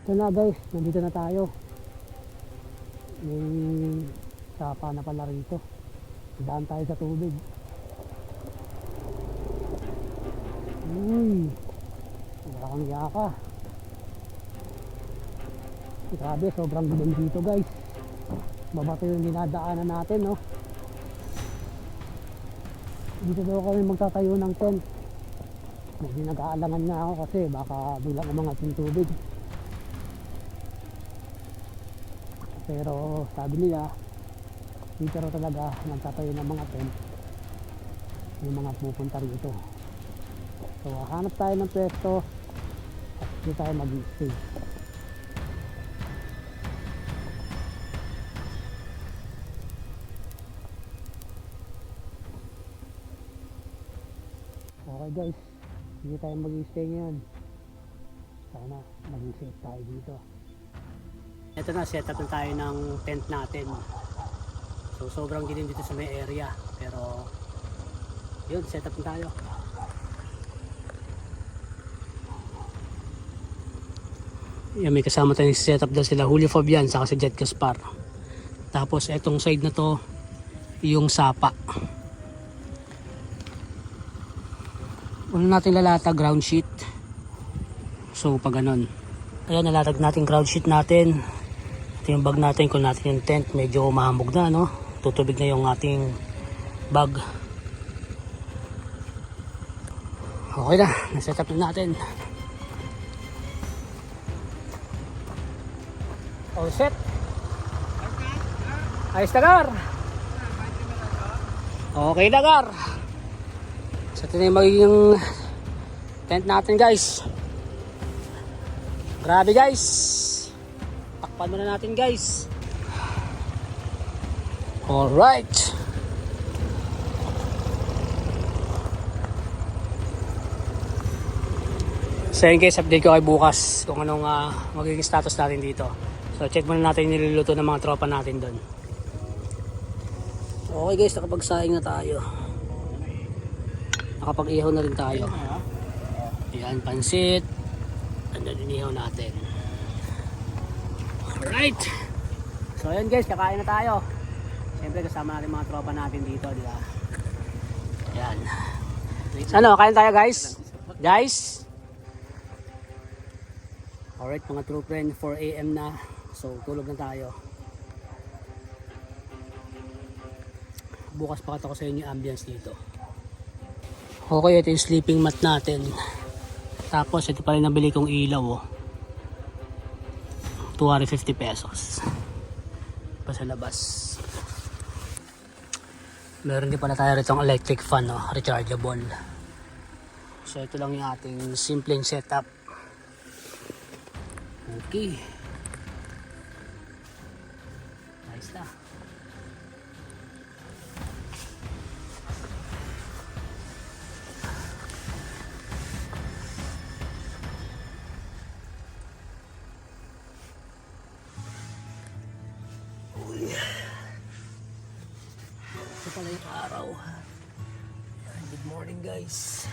Ito na guys, nandito na tayo. May sapa na pala rito. Daan tayo sa tubig. Uy, wala kang yaka. Grabe, sobrang gulong dito guys. Babato yung dinadaanan natin, no? Dito daw kami magtatayo ng tent. Medyo nag-aalangan nga ako kasi baka bilang umangat yung tubig. Pero sabi nila, dito raw talaga nagtatayo ng mga tent yung mga pupunta rito. So hanap tayo ng pwesto at dito tayo mag-stay. Okay guys, dito tayo mag-stay ngayon. Sana maging safe tayo dito. Ito na, set up na tayo ng tent natin. So sobrang dilim dito sa may area, pero yun, set up na tayo. Yan, may kasama tayong set up daw sila, Huli Fabian saka si Jet Gaspar. Tapos etong side na to yung sapa. Una natin lalata ground sheet. So pag ganon, ayan, nalatag natin ground sheet natin. Ito yung bag natin, kung natin yung tent medyo mahamog na, no? Tutubig na yung ating bag. Okay na, naset up na natin. All set. Ayos na, Gar. Okay na, Gar. So ito na yung magiging tent natin guys. Grabe guys, takpan muna natin guys. Alright, so yun guys, update ko kay bukas kung anong magiging status natin dito. So check muna natin yung niluluto ng mga tropa natin doon. Okay guys, nakapagsaing na tayo. Nakapag-ihaw na rin tayo. Ayan, pansit. Andun inihaw natin. Alright. So ayan guys, kakain na tayo. Siyempre kasama natin mga tropa natin dito, di ba? Ayan. Ano, kain tayo guys? Guys? Alright mga true friend, 4 AM na. So tulog na tayo. Bukas pakita ko sa inyo yung ambience dito. Okay, ito yung sleeping mat natin. Tapos ito pa rin nabili kong ilaw, oh. 250 pesos pa sa labas. Meron din pala tayo rito ang electric fan, oh, rechargeable. So ito lang yung ating simpleng setup. Okay, nice na. Ito pala yung araw. Good morning guys.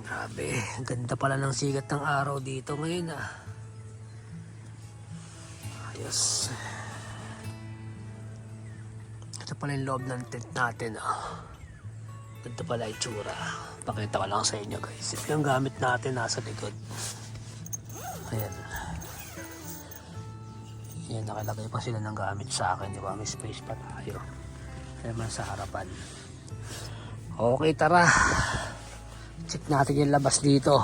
Grabe, ganda pala ng sigat ng araw dito ngayon Ayos. Ito pala yung loob ng tent natin Ganda pala yung tsura. Pakita ko lang sa inyo guys. Ito yung gamit natin nasa likod. Ayan. Yan, nakalagay pa sila ng gamit sa akin, di ba? May space pa tayo. Naman sa harapan. Okay, tara. Check natin yung labas dito.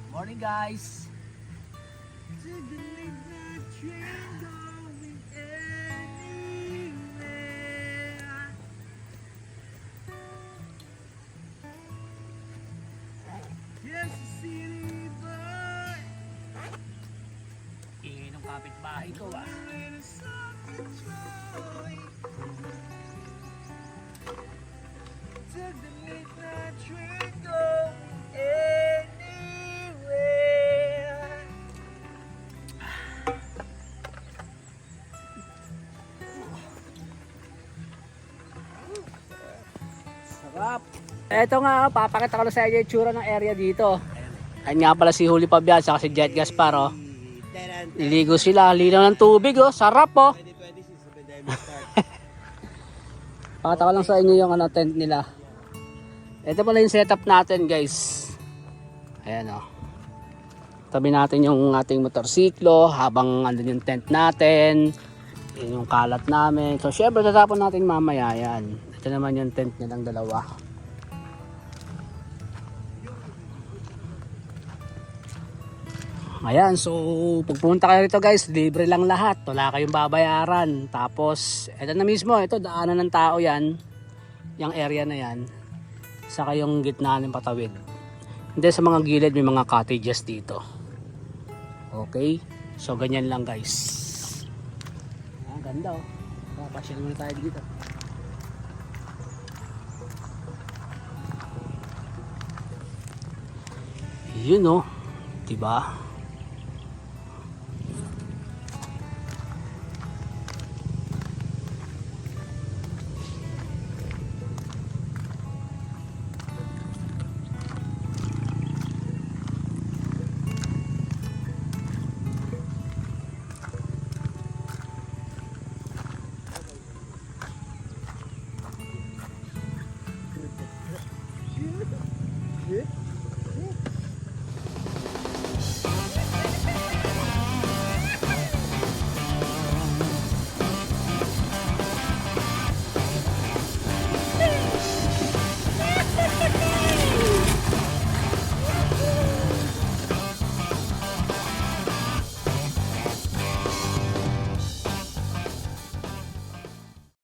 Morning guys. Iinom kapitbahay ko Eto nga, papakita ko na sa inyo yung tsura ng area dito. Ayun nga pala si Huli Pabian saka si Jet Gaspar, oh. Liligo sila, linaw ng tubig, oh. Sarap, oh. Pakita ko lang sa inyo yung tent nila. Ito pala yung setup natin, guys. Ayan, oh. Tabi natin yung ating motorsiklo habang andun yung tent natin. Yun yung kalat namin. So, syempre, tatapon natin mamaya yan. Ito naman yung tent nilang dalawa. Ayan, so pagpunta kayo rito guys, libre lang lahat. Wala kayong babayaran. Tapos, ito na mismo, ito daanan ng tao yan. Yung area na yan. Saka yung gitna ng patawid. Hindi, sa mga gilid may mga cottages dito. Okay? So, ganyan lang guys. Ah, ganda oh. Papasyal muna tayo dito. Yun oh. Diba?